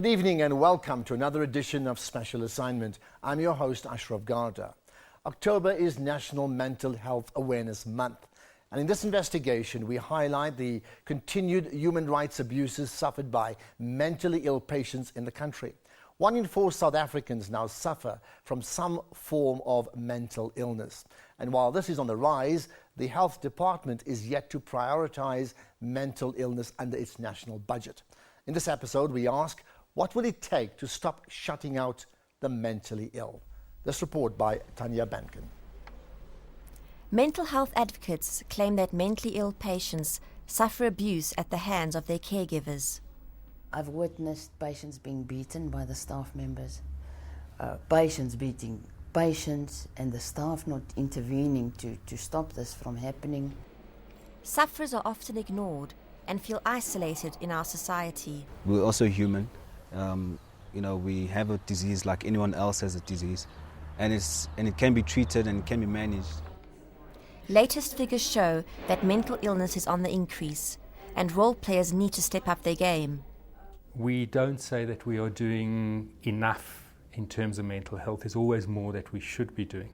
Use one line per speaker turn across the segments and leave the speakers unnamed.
Good evening and welcome to another edition of Special Assignment. I'm your host, Ashraf Garda. October is National Mental Health Awareness Month. And in this investigation, we highlight the continued human rights abuses suffered by mentally ill patients in the country. 1 in 4 South Africans now suffer from some form of mental illness. And while this is on the rise, the Health Department is yet to prioritize mental illness under its national budget. In this episode, we ask, what will it take to stop shutting out the mentally ill? This report by Tanya Bankin.
Mental health advocates claim that mentally ill patients suffer abuse at the hands of their caregivers.
I've witnessed patients being beaten by the staff members, patients beating patients, and the staff not intervening to stop this from happening.
Sufferers are often ignored and feel isolated in our society.
We're also human. We have a disease like anyone else has a disease, and it can be treated and it can be managed.
Latest figures show that mental illness is on the increase, and role players need to step up their game.
We don't say that we are doing enough in terms of mental health. There's always more that we should be doing.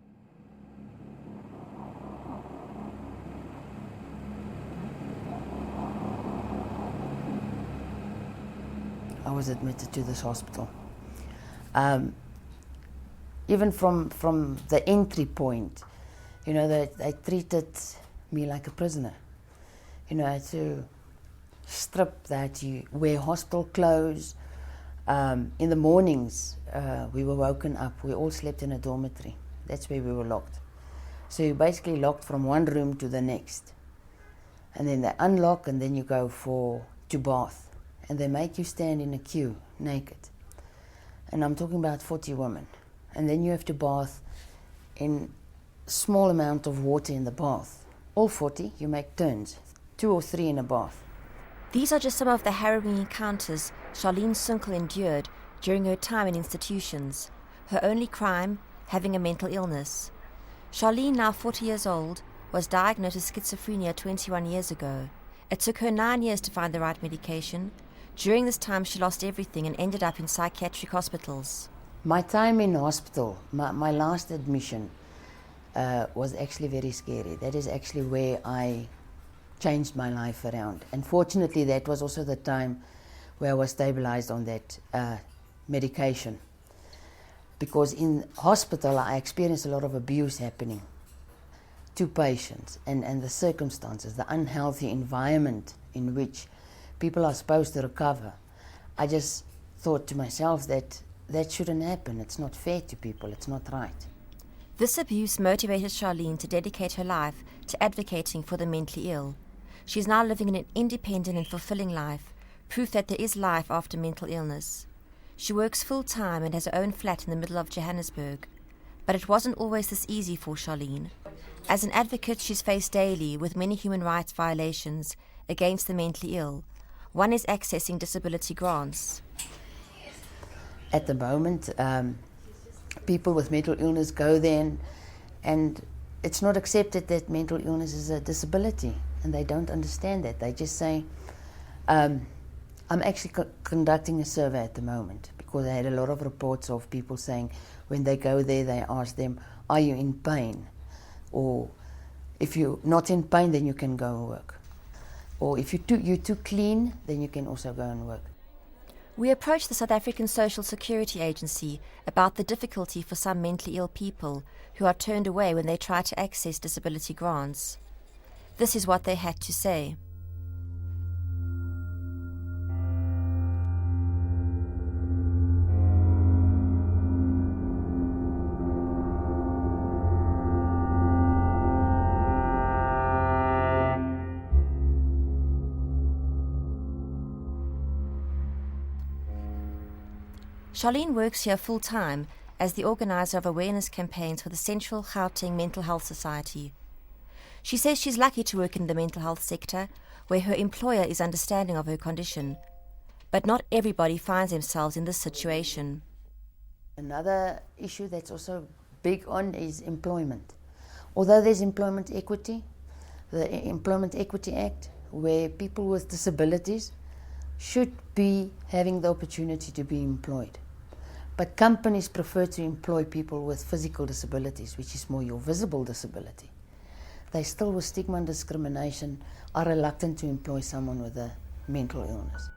I was admitted to this hospital. Even from the entry point, they treated me like a prisoner. I had to strip that, you wear hospital clothes. In the mornings, we were woken up. We all slept in a dormitory. That's where we were locked. So you're basically locked from one room to the next. And then they unlock, and then you go to bath. And they make you stand in a queue, naked. And I'm talking about 40 women. And then you have to bath in a small amount of water in the bath. All 40, you make turns, 2 or 3 in a bath.
These are just some of the harrowing encounters Charlene Sunkel endured during her time in institutions. Her only crime, having a mental illness. Charlene, now 40 years old, was diagnosed with schizophrenia 21 years ago. It took her 9 years to find the right medication. During this time, she lost everything and ended up in psychiatric hospitals.
My time in hospital, my last admission, was actually very scary. That is actually where I changed my life around. And fortunately, that was also the time where I was stabilized on that medication. Because in hospital, I experienced a lot of abuse happening to patients, and the circumstances, the unhealthy environment in which people are supposed to recover. I just thought to myself that shouldn't happen. It's not fair to people. It's not right.
This abuse motivated Charlene to dedicate her life to advocating for the mentally ill. She's now living an independent and fulfilling life, proof that there is life after mental illness. She works full-time and has her own flat in the middle of Johannesburg. But it wasn't always this easy for Charlene. As an advocate, she's faced daily with many human rights violations against the mentally ill. One is accessing disability grants.
At the moment, people with mental illness go there and it's not accepted that mental illness is a disability, and they don't understand that. They just say, I'm actually conducting a survey at the moment, because I had a lot of reports of people saying when they go there, they ask them, are you in pain? Or if you're not in pain, then you can go and work. Or if you're too clean, then you can also go and work.
We approached the South African Social Security Agency about the difficulty for some mentally ill people who are turned away when they try to access disability grants. This is what they had to say. Charlene works here full-time as the organizer of awareness campaigns for the Central Gauteng Mental Health Society. She says she's lucky to work in the mental health sector, where her employer is understanding of her condition. But not everybody finds themselves in this situation.
Another issue that's also big on is employment. Although there's employment equity, the Employment Equity Act, where people with disabilities should be having the opportunity to be employed. But companies prefer to employ people with physical disabilities, which is more your visible disability. They still, with stigma and discrimination, are reluctant to employ someone with a mental illness.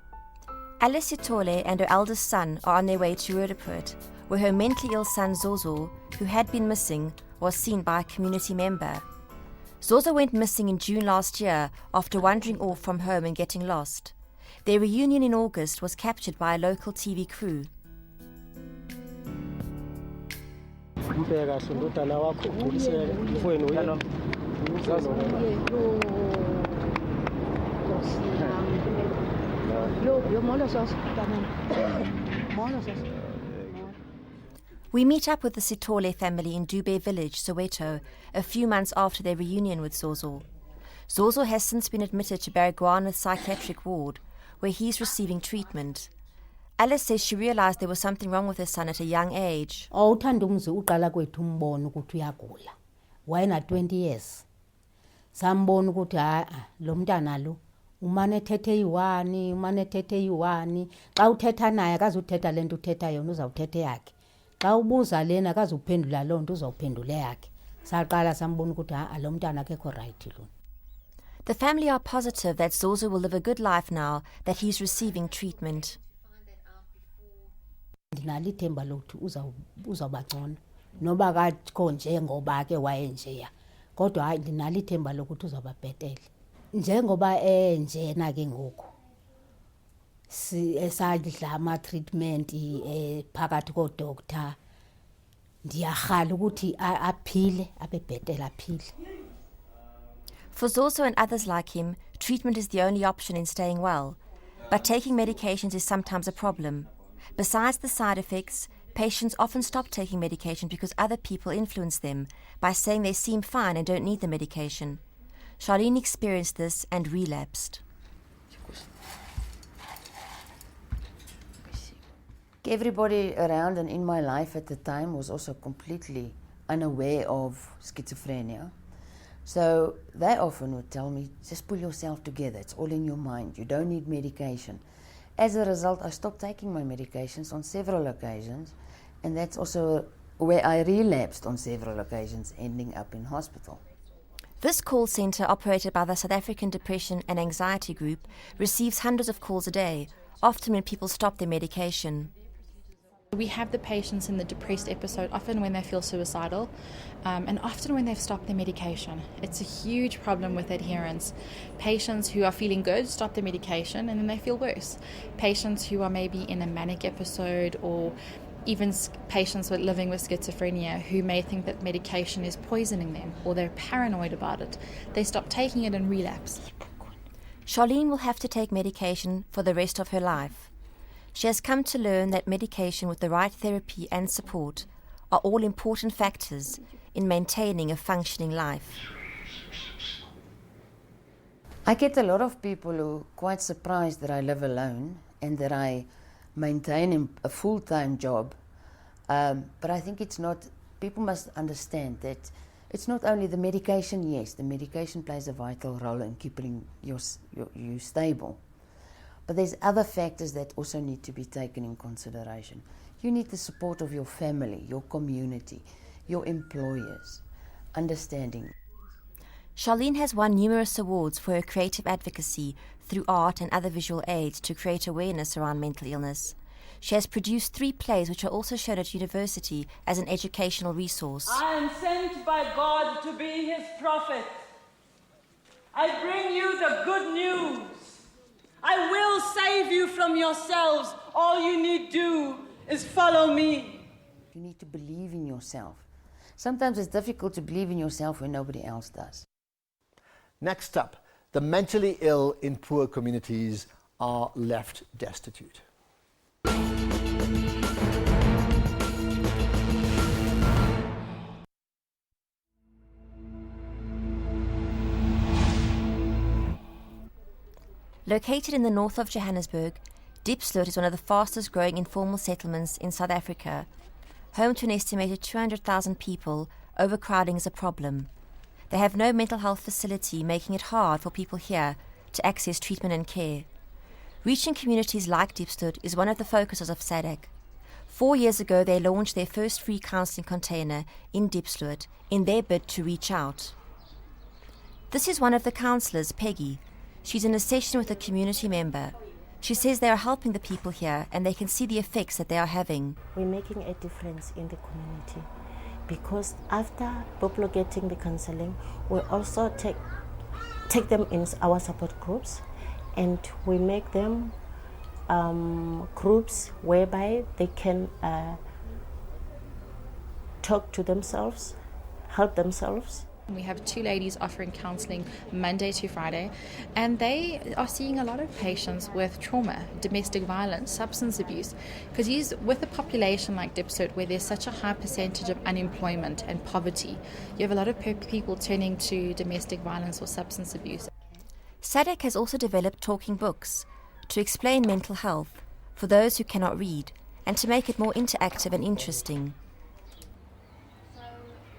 Alice Sithole and her eldest son are on their way to Roodepoort, where her mentally ill son Zozo, who had been missing, was seen by a community member. Zozo went missing in June last year after wandering off from home and getting lost. Their reunion in August was captured by a local TV crew. We meet up with the Sithole family in Dube village, Soweto, a few months after their reunion with Zozo. Zozo has since been admitted to Baragwanath's psychiatric ward, where he's receiving treatment. Alice says she realized there was something wrong with her son at a young age.
Awuthanda umzi uqala kwethu umbona ukuthi uyagula. Wayena 20 years. Sambona ukuthi lo mntana lo umane ethethe yi-1 xa uthetha naye akazuthetha lento uthetha yona uzawuthetha yakhe. Xa ubuza lena akazuphendula loo nto uzawuphendula yakhe. Saqala sambona ukuthi lo mntana akekho right lo.
The family are positive that Zozo will live a good life now that he's receiving treatment.
Ndinalo ithemba lokuthi uzawubangcono noba kakho nje ngoba ke wayenjeya kodwa hayi ndinalo ithemba lokuthi uzawuba bhetele njengoba njena ke ngoku esadla ama-treatment phakathi kodoctor ndiyarhala ukuthi aphile abe bhetele aphile.
For Zozo and others like him, treatment is the only option in staying well. But taking medications is sometimes a problem. Besides the side effects, patients often stop taking medication because other people influence them by saying they seem fine and don't need the medication. Charlene experienced this and relapsed.
Everybody around and in my life at the time was also completely unaware of schizophrenia. So they often would tell me, just pull yourself together, it's all in your mind, you don't need medication. As a result, I stopped taking my medications on several occasions, and that's also where I relapsed on several occasions, ending up in hospital.
This call centre, operated by the South African Depression and Anxiety Group, receives hundreds of calls a day, often when people stop their medication.
We have the patients in the depressed episode often when they feel suicidal and often when they've stopped their medication. It's a huge problem with adherence. Patients who are feeling good stop their medication and then they feel worse. Patients who are maybe in a manic episode or even patients with living with schizophrenia who may think that medication is poisoning them or they're paranoid about it, they stop taking it and relapse.
Charlene will have to take medication for the rest of her life. She has come to learn that medication with the right therapy and support are all important factors in maintaining a functioning life.
I get a lot of people who are quite surprised that I live alone and that I maintain a full-time job. But I think it's not, people must understand that it's not only the medication. Yes, the medication plays a vital role in keeping you stable. But there's other factors that also need to be taken in consideration. You need the support of your family, your community, your employers, understanding.
Charlene has won numerous awards for her creative advocacy through art and other visual aids to create awareness around mental illness. She has produced 3 plays which are also shown at university as an educational resource.
I am sent by God to be His prophet. I bring you the good news. I will save you from yourselves. All you need do is follow me.
You need to believe in yourself. Sometimes it's difficult to believe in yourself when nobody else does.
Next up, the mentally ill in poor communities are left destitute.
Located in the north of Johannesburg, Diepsloot is one of the fastest growing informal settlements in South Africa. Home to an estimated 200,000 people, overcrowding is a problem. They have no mental health facility, making it hard for people here to access treatment and care. Reaching communities like Diepsloot is one of the focuses of SADC. 4 years ago, they launched their first free counselling container in Diepsloot in their bid to reach out. This is one of the counsellors, Peggy. She's in a session with a community member. She says they are helping the people here and they can see the effects that they are having.
We're making a difference in the community because after people getting the counselling, we also take them in our support groups and we make them groups whereby they can talk to themselves, help themselves.
We have 2 ladies offering counselling Monday to Friday, and they are seeing a lot of patients with trauma, domestic violence, substance abuse, because with a population like Diepsloot where there's such a high percentage of unemployment and poverty, you have a lot of people turning to domestic violence or substance abuse.
SADC has also developed talking books to explain mental health for those who cannot read and to make it more interactive and interesting.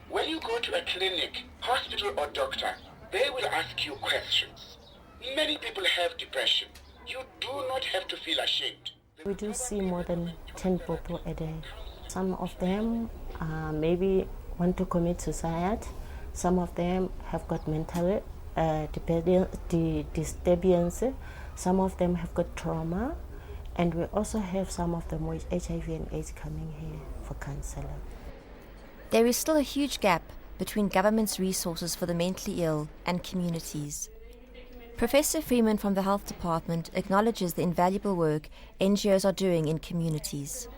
When you go to a clinic, hospital or doctor, they will ask you questions. Many people have depression. You do not have to feel ashamed.
We do see more than 10 people a day. Some of them maybe want to commit suicide. Some of them have got mental disturbance. Some of them have got trauma. And we also have some of them with HIV and AIDS coming here for counselling.
There is still a huge gap between government's resources for the mentally ill and communities. Professor Freeman from the Health Department acknowledges the invaluable work NGOs are doing in communities.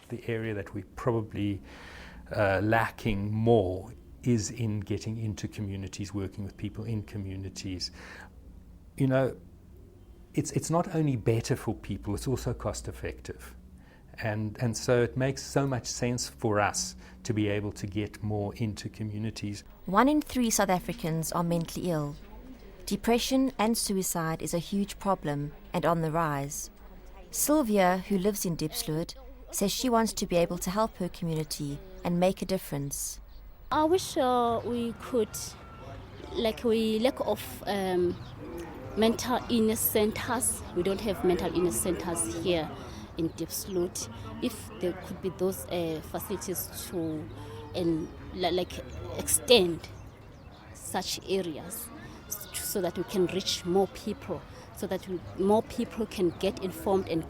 The area that we're probably lacking more is in getting into communities, working with people in communities. You know, it's not only better for people, it's also cost effective. And so it makes so much sense for us to be able to get more into communities.
1 in 3 South Africans are mentally ill. Depression and suicide is a huge problem and on the rise. Sylvia, who lives in Diepsloot, says she wants to be able to help her community and make a difference.
I wish we could, we lack of mental illness centers. We don't have mental illness centers here in Diepsloot. If there could be those facilities to extend such areas so that we can reach more people, so that more people can get informed and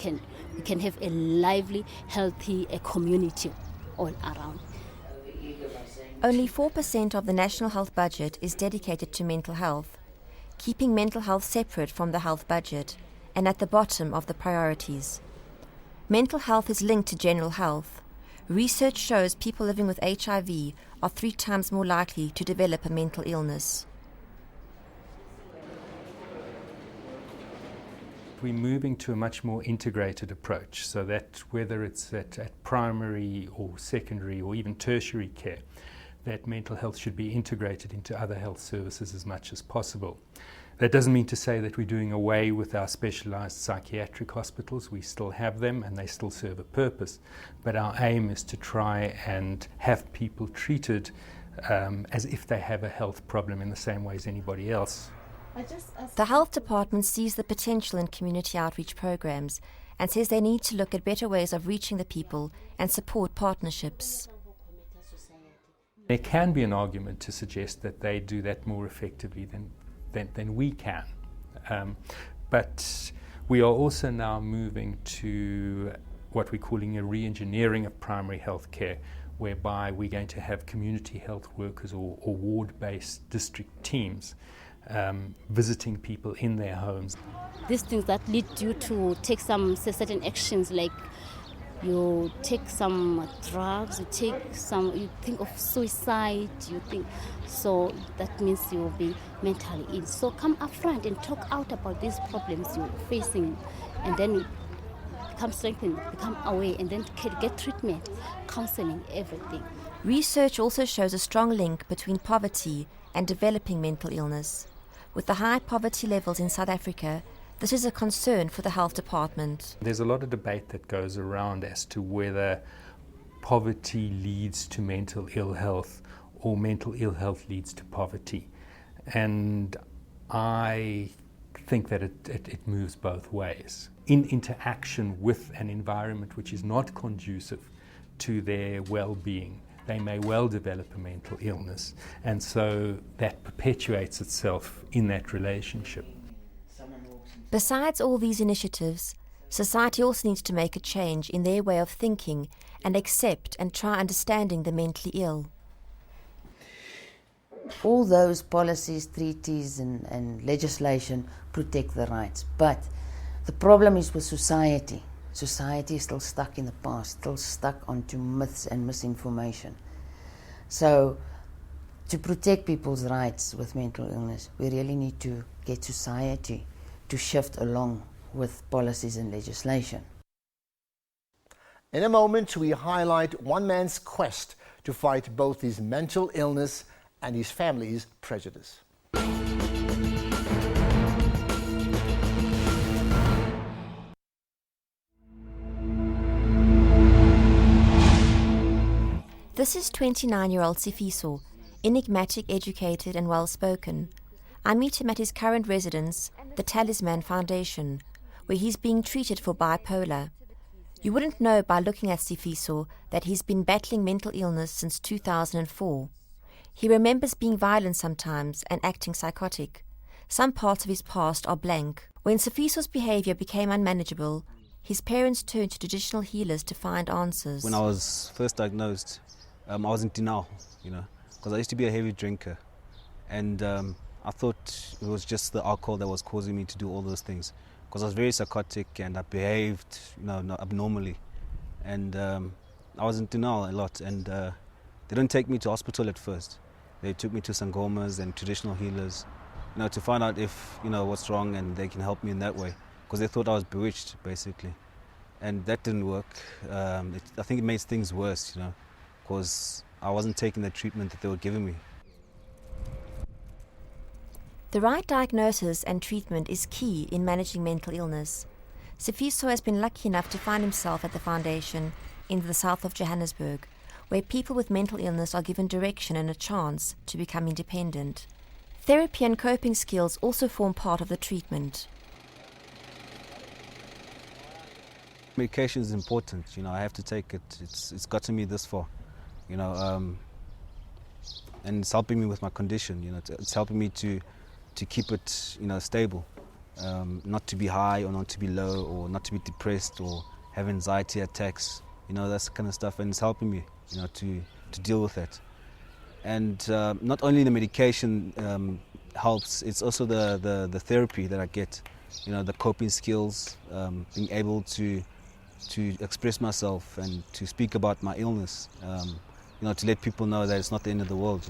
we can have a lively, healthy community all around.
Only 4% of the national health budget is dedicated to mental health, keeping mental health separate from the health budget and at the bottom of the priorities. Mental health is linked to general health. Research shows people living with HIV are 3 times more likely to develop a mental illness.
We're moving to a much more integrated approach, so that whether it's at primary or secondary or even tertiary care, that mental health should be integrated into other health services as much as possible. That doesn't mean to say that we're doing away with our specialised psychiatric hospitals. We still have them and they still serve a purpose. But our aim is to try and have people treated as if they have a health problem in the same way as anybody else.
The health department sees the potential in community outreach programs and says they need to look at better ways of reaching the people and support partnerships.
There can be an argument to suggest that they do that more effectively than we can. But we are also now moving to what we're calling a re-engineering of primary health care, whereby we're going to have community health workers or ward-based district teams visiting people in their homes.
These things that lead you to take some certain actions, like you take some drugs, you think of suicide, so that means you will be mentally ill. So come up front and talk out about these problems you're facing, and then you become strengthened, become aware, and then get treatment, counseling, everything.
Research also shows a strong link between poverty and developing mental illness. With the high poverty levels in South Africa, this is a concern for the health department.
There's a lot of debate that goes around as to whether poverty leads to mental ill health or mental ill health leads to poverty. And I think that it moves both ways. In interaction with an environment which is not conducive to their well-being, they may well develop a mental illness, and so that perpetuates itself in that relationship.
Besides all these initiatives, society also needs to make a change in their way of thinking and accept and try understanding the mentally ill.
All those policies, treaties and legislation protect the rights, but the problem is with society. Society is still stuck in the past, still stuck onto myths and misinformation. So to protect people's rights with mental illness, we really need to get society to shift along with policies and legislation.
In a moment, we highlight one man's quest to fight both his mental illness and his family's prejudice.
This is 29-year-old Sifiso, enigmatic, educated and well-spoken. I meet him at his current residence, the Talisman Foundation, where he's being treated for bipolar. You wouldn't know by looking at Sifiso that he's been battling mental illness since 2004. He remembers being violent sometimes and acting psychotic. Some parts of his past are blank. When Sifiso's behavior became unmanageable, his parents turned to traditional healers to find answers.
When I was first diagnosed, I was in denial, because I used to be a heavy drinker. And I thought it was just the alcohol that was causing me to do all those things. Because I was very psychotic and I behaved abnormally. And I was in denial a lot. And they didn't take me to hospital at first. They took me to sangomas and traditional healers, to find out if, what's wrong and they can help me in that way. Because they thought I was bewitched, basically. And that didn't work. I think it made things worse, because I wasn't taking the treatment that they were giving me.
The right diagnosis and treatment is key in managing mental illness. Sifiso has been lucky enough to find himself at the foundation in the south of Johannesburg, where people with mental illness are given direction and a chance to become independent. Therapy and coping skills also form part of the treatment.
Medication is important, I have to take it. It's gotten me this far, and it's helping me with my condition, it's helping me to keep it, stable, not to be high or not to be low or not to be depressed or have anxiety attacks, that's the kind of stuff, and it's helping me, to deal with that. And not only the medication helps, it's also the therapy that I get, the coping skills, being able to express myself and to speak about my illness, to let people know that it's not the end of the world,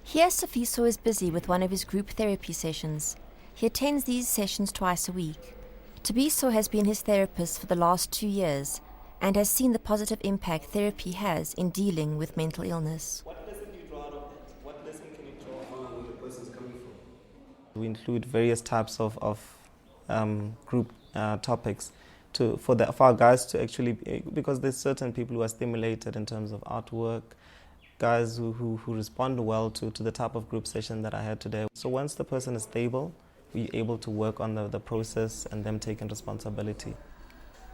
Here, Sifiso is busy with one of his group therapy sessions. He attends these sessions twice a week. Tabiso has been his therapist for the last 2 years and has seen the positive impact therapy has in dealing with mental illness.
What lesson do you draw out of that? What lesson can you draw from where the person's coming from? We include various types of group topics for our guys to actually, because there's certain people who are stimulated in terms of artwork, guys who respond well to the type of group session that I had today. So once the person is stable, we're able to work on the process and them taking responsibility.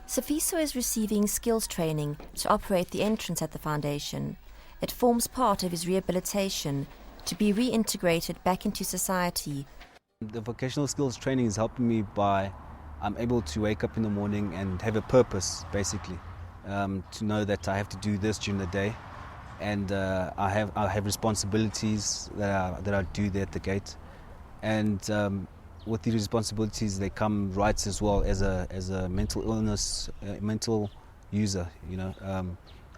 Sifiso is receiving skills training to operate the entrance at the foundation. It forms part of his rehabilitation to be reintegrated back into society.
The vocational skills training is helping me by I'm able to wake up in the morning and have a purpose, basically, to know that I have to do this during the day. And I have responsibilities that are due there at the gate, and with these responsibilities they come rights as well. As a mental illness, mental user,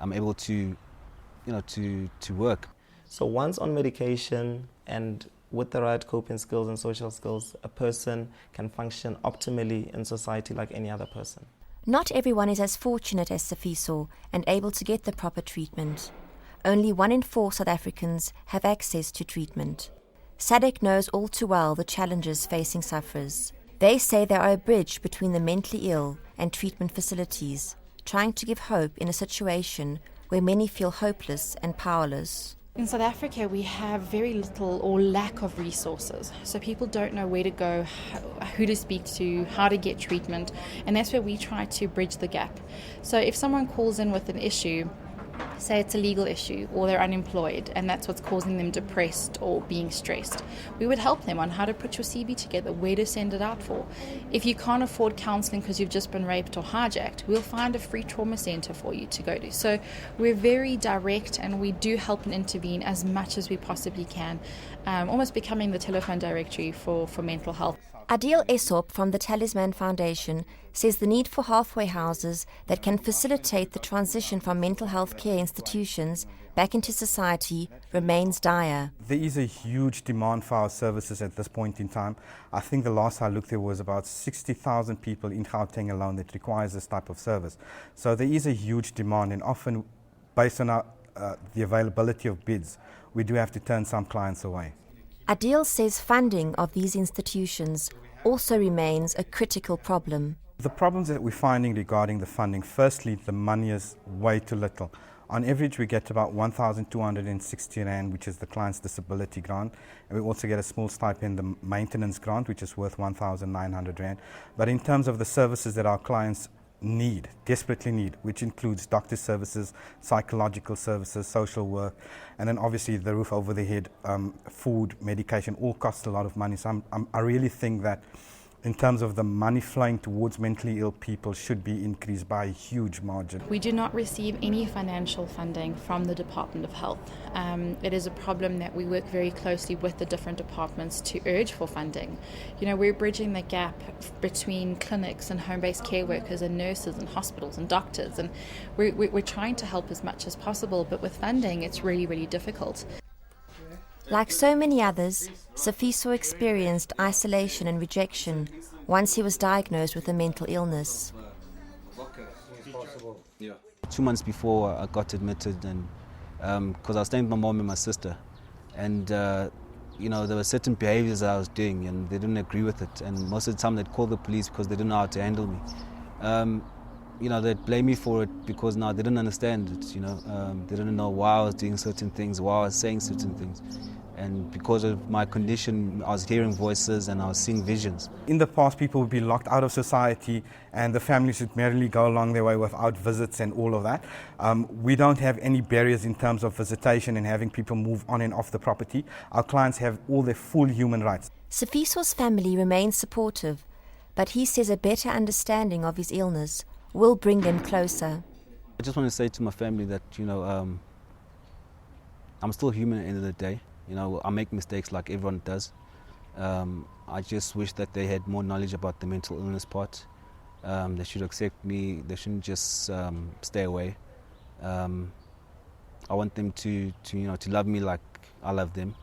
I'm able to, to work.
So once on medication and with the right coping skills and social skills, a person can function optimally in society like any other person.
Not everyone is as fortunate as Sifiso and able to get the proper treatment. Only 1 in 4 South Africans have access to treatment. SADC knows all too well the challenges facing sufferers. They say they are a bridge between the mentally ill and treatment facilities, trying to give hope in a situation where many feel hopeless and powerless.
In South Africa, we have very little or lack of resources. So people don't know where to go, who to speak to, how to get treatment, and that's where we try to bridge the gap. So if someone calls in with an issue, say it's a legal issue or they're unemployed and that's what's causing them depressed or being stressed, we would help them on how to put your CV together, where to send it out for. If you can't afford counselling because you've just been raped or hijacked, we'll find a free trauma centre for you to go to. So we're very direct and we do help and intervene as much as we possibly can, almost becoming the telephone directory for mental health.
Adil Esop from the Talisman Foundation says the need for halfway houses that can facilitate the transition from mental health care institutions back into society remains dire.
There is a huge demand for our services at this point in time. I think the last I looked there was about 60,000 people in Gauteng alone that requires this type of service. So there is a huge demand, and often based on the availability of bids, we do have to turn some clients away.
Adil says funding of these institutions also remains a critical problem.
The problems that we're finding regarding the funding, firstly, the money is way too little. On average, we get about 1,260 Rand, which is the client's disability grant, and we also get a small stipend, the maintenance grant, which is worth 1,900 Rand. But in terms of the services that our clients desperately need, which includes doctor services, psychological services, social work, and then obviously the roof over their head, food, medication, all cost a lot of money. So I really think that in terms of the money flowing towards mentally ill people should be increased by a huge margin.
We do not receive any financial funding from the Department of Health. It is a problem that we work very closely with the different departments to urge for funding. You know, we're bridging the gap between clinics and home-based care workers and nurses and hospitals and doctors, and we're trying to help as much as possible, but with funding it's really, really difficult.
Like so many others, Sifiso experienced isolation and rejection once he was diagnosed with a mental illness.
2 months before I got admitted, and because I was staying with my mom and my sister, and you know, there were certain behaviours I was doing and they didn't agree with it, and most of the time they'd call the police because they didn't know how to handle me. You know, they'd blame me for it because now they didn't understand it, you know. They didn't know why I was doing certain things, why I was saying certain things. And because of my condition, I was hearing voices and I was seeing visions.
In the past, people would be locked out of society and the families would merely go along their way without visits and all of that. We don't have any barriers in terms of visitation and having people move on and off the property. Our clients have all their full human rights.
Sifiso's family remains supportive, but he says a better understanding of his illness will bring them closer.
I just want to say to my family that, you know, I'm still human at the end of the day. You know, I make mistakes like everyone does. I just wish that they had more knowledge about the mental illness part. They should accept me. They shouldn't just stay away. I want them to love me like I love them.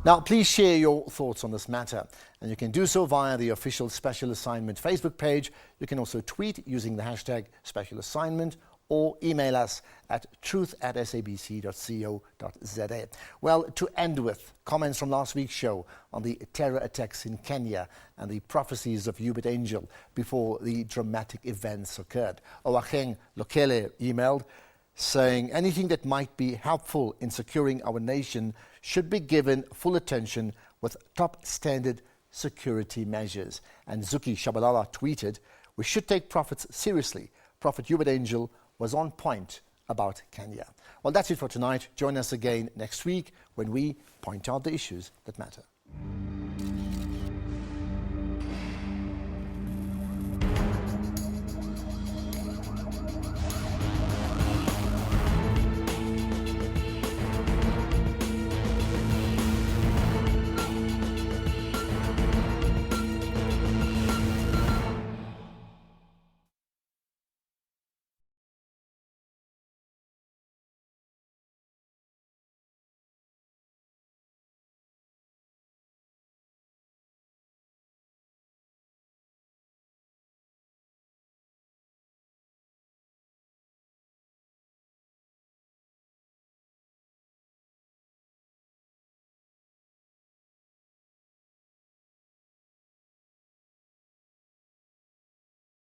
Now, please share your thoughts on this matter, and you can do so via the official Special Assignment Facebook page. You can also tweet using the hashtag Special Assignment or email us at truth@sabc.co.za. Well, to end with, comments from last week's show on the terror attacks in Kenya and the prophecies of Hubert Angel before the dramatic events occurred. Owakheng Lokele emailed, saying anything that might be helpful in securing our nation should be given full attention with top standard security measures. And Zuki Shabalala tweeted, we should take prophets seriously. Prophet Hubert Angel was on point about Kenya. Well, that's it for tonight. Join us again next week when we point out the issues that matter.